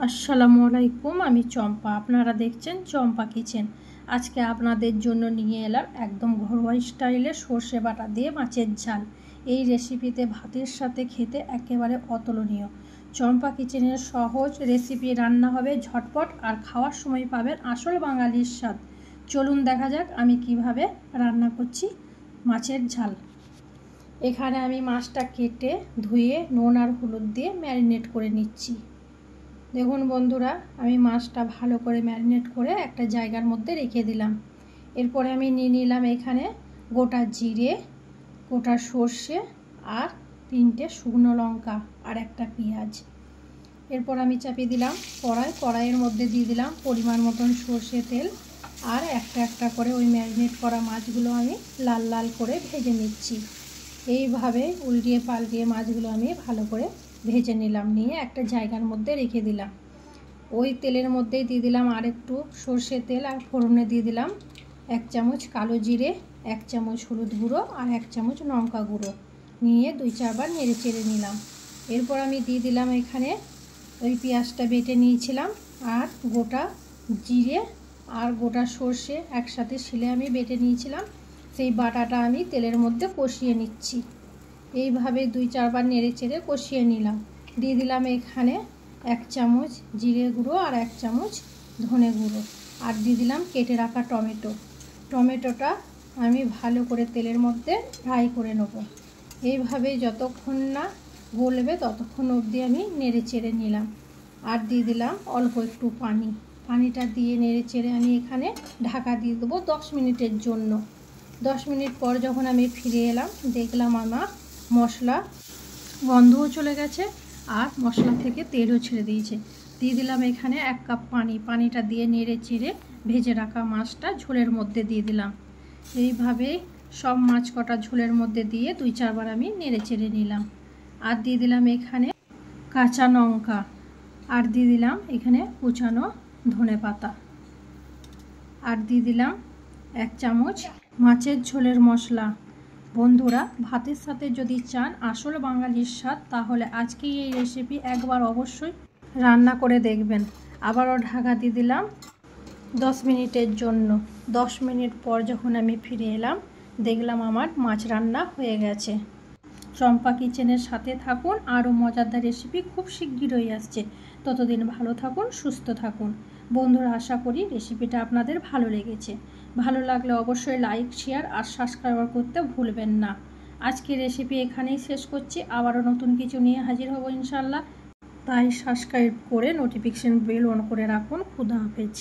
আসসালামু আলাইকুম, আমি চম্পা। আপনারা দেখছেন চম্পা কিচেন। আজকে আপনাদের জন্য নিয়ে এলাম একদম ঘরোয়া স্টাইলে সর্ষে বাটা দিয়ে মাছের ঝাল। এই রেসিপিতে ভাতের সাথে খেতে একেবারে অতুলনীয়। চম্পা কিচেনের সহজ রেসিপি রান্না হবে ঝটপট, আর খাওয়ার সময় পাবেন আসল বাঙালির স্বাদ। চলুন দেখা যাক আমি কিভাবে রান্না করছি মাছের ঝাল। এখানে আমি মাছটা কেটে ধুয়ে নুন আর হলুদ দিয়ে ম্যারিনেট করে নিচ্ছি। দেখুন বন্ধুরা, আমি মাছটা ভালো করে ম্যারিনেট করে একটা জায়গার মধ্যে রেখে দিলাম। এরপরে আমি নিয়ে নিলাম এখানে গোটা জিরে, গোটা সর্ষে আর 3টে শুকনো লঙ্কা আর একটা পেঁয়াজ। এরপর আমি চাপিয়ে দিলাম কড়াইয়ের মধ্যে দিয়ে দিলাম পরিমাণ মতন সর্ষে তেল, আর একটা একটা করে ওই ম্যারিনেট করা মাছগুলো আমি লাল লাল করে ভেজে নিচ্ছি। এইভাবে উল্টিয়ে পাল্টিয়ে মাছগুলো আমি ভালো করে ভেজে নিলাম, নিয়ে একটা জায়গার মধ্যে রেখে দিলাম। ওই তেলের মধ্যেই দিয়ে দিলাম আর একটু সর্ষে তেল, আর ফোড়নে দিয়ে দিলাম 1 চামচ কালো জিরে, 1 চামচ হলুদ গুঁড়ো আর 1 চামচ লঙ্কা গুঁড়ো, নিয়ে 2-4 বার নেড়ে চেড়ে নিলাম। এরপর আমি দিয়ে দিলাম এখানে ওই পেঁয়াজটা বেটে নিয়েছিলাম, আর গোটা জিরে আর গোটা সর্ষে একসাথে শিলে আমি বেটে নিয়েছিলাম, সেই বাটাটা আমি তেলের মধ্যে কষিয়ে নিচ্ছি। এইভাবে 2-4 বার নেড়ে চেড়ে কষিয়ে নিলাম। দিয়ে দিলাম এখানে 1 চামচ জিরে গুঁড়ো আর 1 চামচ ধনে গুঁড়ো, আর দিয়ে দিলাম কেটে রাখা টমেটোটা আমি ভালো করে তেলের মধ্যে ফ্রাই করে নেব। এইভাবে যতক্ষণ না গলবে ততক্ষণ অবধি আমি নেড়ে চেড়ে নিলাম। আর দিয়ে দিলাম অল্প একটু পানিটা দিয়ে নেড়ে চেড়ে আমি এখানে ঢাকা দিয়ে দেবো 10 মিনিটের জন্য। 10 মিনিট পর যখন আমি ফিরে এলাম, দেখলাম আমার মশলা গন্ধও চলে গেছে আর মশলা থেকে তেলও ছেড়ে দিয়েছে। দিয়ে দিলাম এখানে 1 কাপ পানিটা দিয়ে নেড়ে চেড়ে ভেজে রাখা মাছটা ঝোলের মধ্যে দিয়ে দিলাম। এইভাবে সব মাছ কটা ঝোলের মধ্যে দিয়ে 2-4 বার আমি নেড়ে চেড়ে নিলাম। আর দিয়ে দিলাম এখানে কাঁচা লঙ্কা, আর দিয়ে দিলাম এখানে কুচানো ধনে পাতা, আর দিয়ে দিলাম 1 চামচ মাছের ঝোলের মশলা। বন্ধুরা, ভাতের সাথে যদি চান আসল বাঙালির স্বাদ, তাহলে আজকেই এই রেসিপি একবার অবশ্যই রান্না করে দেখবেন। আবারও ঢাকা দিয়ে দিলাম 10 মিনিটের জন্য। 10 মিনিট পর যখন আমি ফিরে এলাম, দেখলাম আমার মাছ রান্না হয়ে গেছে। চম্পা কিচেনের সাথে থাকুন, আরও মজাদার রেসিপি খুব শিগগিরই আসছে। ততদিন ভালো থাকুন, সুস্থ থাকুন। বন্ধুরা, আশা করি রেসিপিটা আপনাদের ভালো লেগেছে। ভালো লাগলে অবশ্যই লাইক, শেয়ার আর সাবস্ক্রাইব করতে ভুলবেন না। আজকে রেসিপি এখানেই শেষ করছি, আবারও নতুন কিছু নিয়ে হাজির হব ইনশাল্লাহ। তাই সাবস্ক্রাইব করে নোটিফিকেশন বেল অন করে রাখুন। খুদা হাফেজ।